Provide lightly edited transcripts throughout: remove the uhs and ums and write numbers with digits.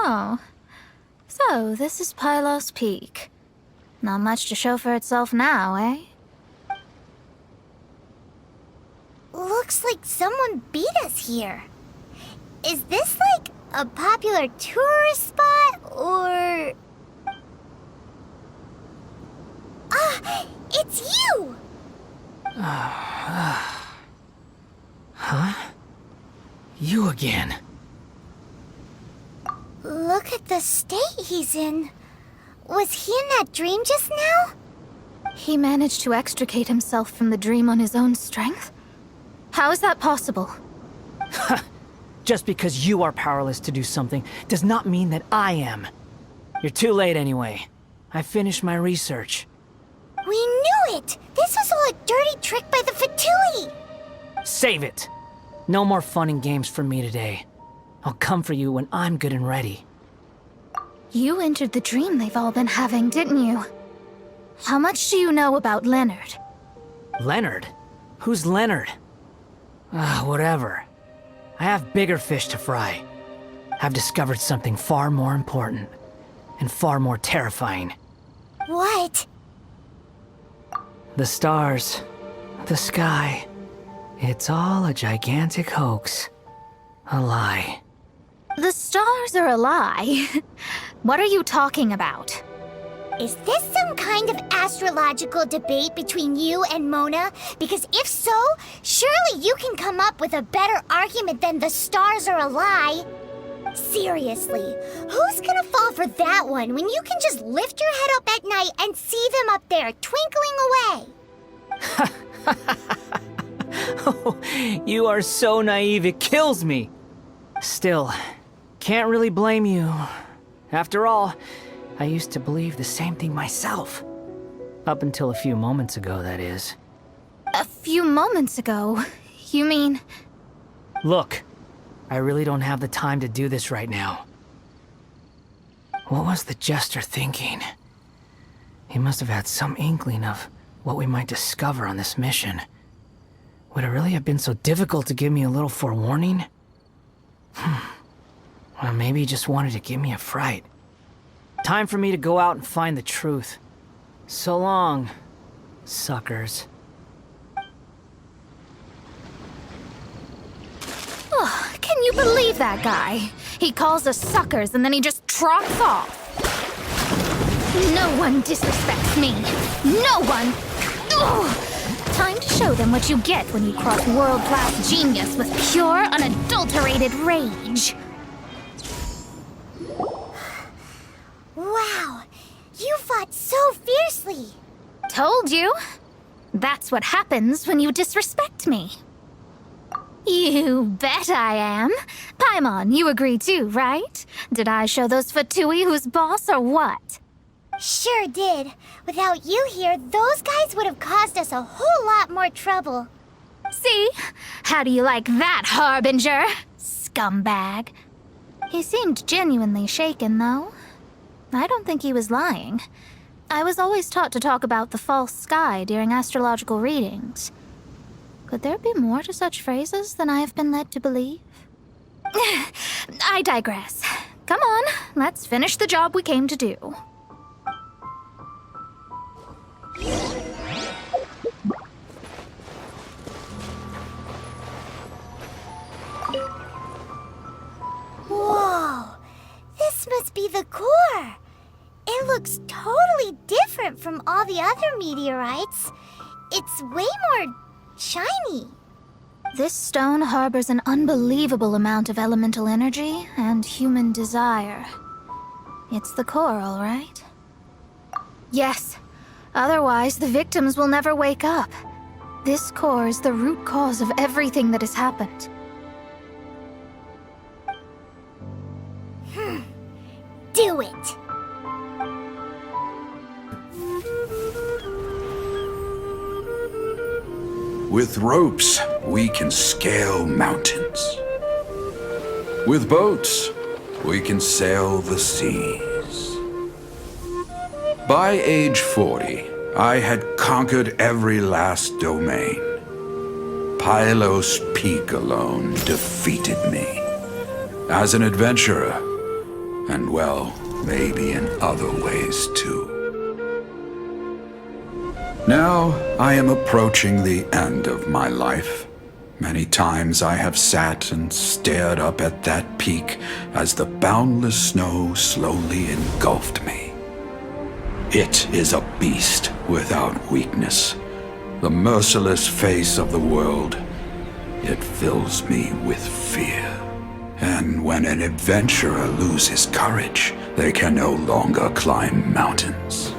Oh. So, this is Pylos Peak. Not much to show for itself now, eh? Looks like someone beat us here. Is this like a popular tourist spot, or... Ah, it's you! Huh? You again. Look at the state he's in. Was he in that dream just now? He managed to extricate himself from the dream on his own strength? How is that possible? Just because you are powerless to do something does not mean that I am. You're too late anyway. I finished my research. We knew it! This was all a dirty trick by the Fatui! Save it! No more fun and games for me today. I'll come for you when I'm good and ready. You entered the dream they've all been having, didn't you? How much do you know about Leonard? Leonard? Who's Leonard? Whatever. I have bigger fish to fry. I've discovered something far more important, and far more terrifying. What? The stars, the sky, it's all a gigantic hoax. A lie. The stars are a lie. What are you talking about? Is this some kind of astrological debate between you and Mona? Because if so, surely you can come up with a better argument than the stars are a lie. Seriously, who's gonna fall for that one when you can just lift your head up at night and see them up there twinkling away? Oh, you are so naive, it kills me. Still, can't really blame you. After all, I used to believe the same thing myself. Up until a few moments ago, that is. A few moments ago? You mean... Look, I really don't have the time to do this right now. What was the Jester thinking? He must have had some inkling of what we might discover on this mission. Would it really have been so difficult to give me a little forewarning? Well, maybe he just wanted to give me a fright. Time for me to go out and find the truth. So long, suckers. Oh, can you believe that guy? He calls us suckers and then he just trots off. No one disrespects me. No one! Ugh. Time to show them what you get when you cross world-class genius with pure, unadulterated rage. Wow, you fought so fiercely. Told you. That's what happens when you disrespect me. You bet I am. Paimon, you agree too, right? Did I show those Fatui who's boss or what? Sure did. Without you here, those guys would have caused us a whole lot more trouble. See? How do you like that, Harbinger? Scumbag. He seemed genuinely shaken, though. I don't think he was lying. I was always taught to talk about the false sky during astrological readings. Could there be more to such phrases than I have been led to believe? I digress. Come on, let's finish the job we came to do. Whoa! This must be the core! It looks totally different from all the other meteorites. It's way more shiny. This stone harbors an unbelievable amount of elemental energy and human desire. It's the core, all right? Yes. Otherwise, the victims will never wake up. This core is the root cause of everything that has happened. Do it! With ropes, we can scale mountains. With boats, we can sail the seas. By age 40, I had conquered every last domain. Pylos Peak alone defeated me. As an adventurer, And well, maybe in other ways too. Now I am approaching the end of my life. Many times I have sat and stared up at that peak as the boundless snow slowly engulfed me. It is a beast without weakness, the merciless face of the world. It fills me with fear. And when an adventurer loses courage, they can no longer climb mountains.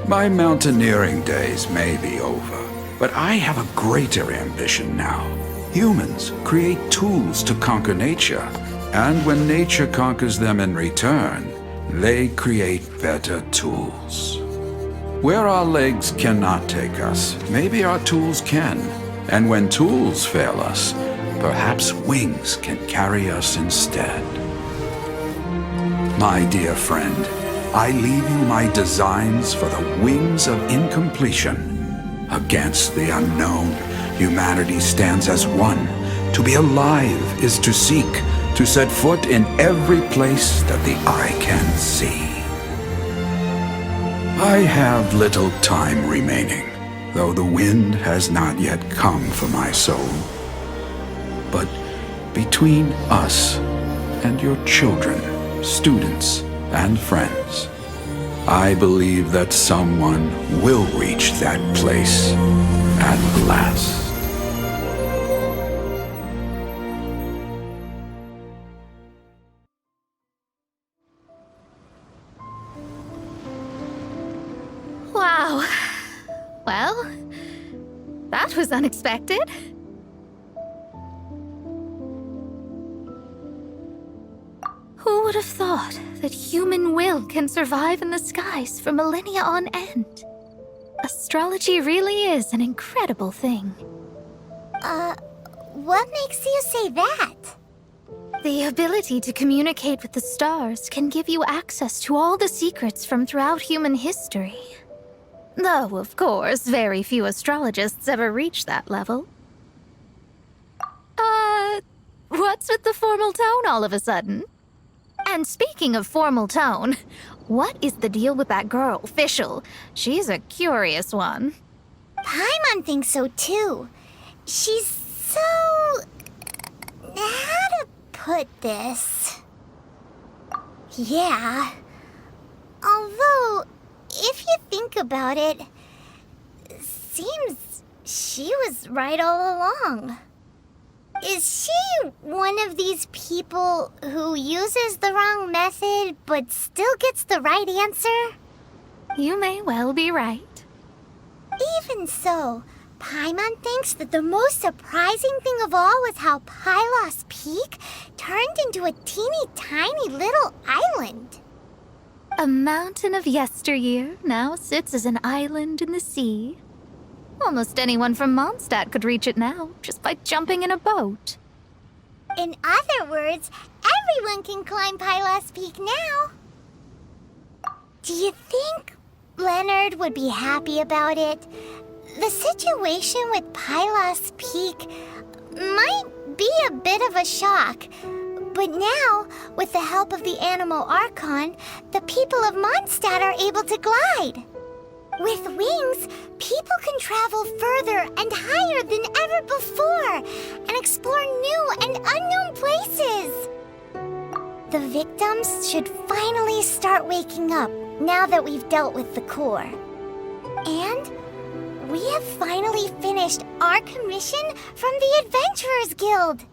My mountaineering days may be over, but I have a greater ambition now. Humans create tools to conquer nature, and when nature conquers them in return, they create better tools. Where our legs cannot take us, maybe our tools can. And when tools fail us, perhaps wings can carry us instead. My dear friend, I leave you my designs for the wings of incompletion. Against the unknown, humanity stands as one. To be alive is to seek, to set foot in every place that the eye can see. I have little time remaining, though the wind has not yet come for my soul. But between us and your children, students, and friends, I believe that someone will reach that place at last. Wow. Well, that was unexpected. Who would have thought that human will can survive in the skies for millennia on end? Astrology really is an incredible thing. What makes you say that? The ability to communicate with the stars can give you access to all the secrets from throughout human history. Though, of course, very few astrologists ever reach that level. What's with the formal tone all of a sudden? And speaking of formal tone, what is the deal with that girl, Fischl? She's a curious one. Paimon thinks so too. She's so... how to put this? Yeah. Although, if you think about it, seems she was right all along. Is she one of these people who uses the wrong method but still gets the right answer? You may well be right. Even so, Paimon thinks that the most surprising thing of all was how Pylos Peak turned into a teeny tiny little island. A mountain of yesteryear now sits as an island in the sea. Almost anyone from Mondstadt could reach it now, just by jumping in a boat. In other words, everyone can climb Pylos Peak now. Do you think Leonard would be happy about it? The situation with Pylos Peak might be a bit of a shock. But now, with the help of the Animal Archon, the people of Mondstadt are able to glide. With wings, people can travel further and higher than ever before and explore new and unknown places. The victims should finally start waking up now that we've dealt with the core. And we have finally finished our commission from the Adventurers Guild.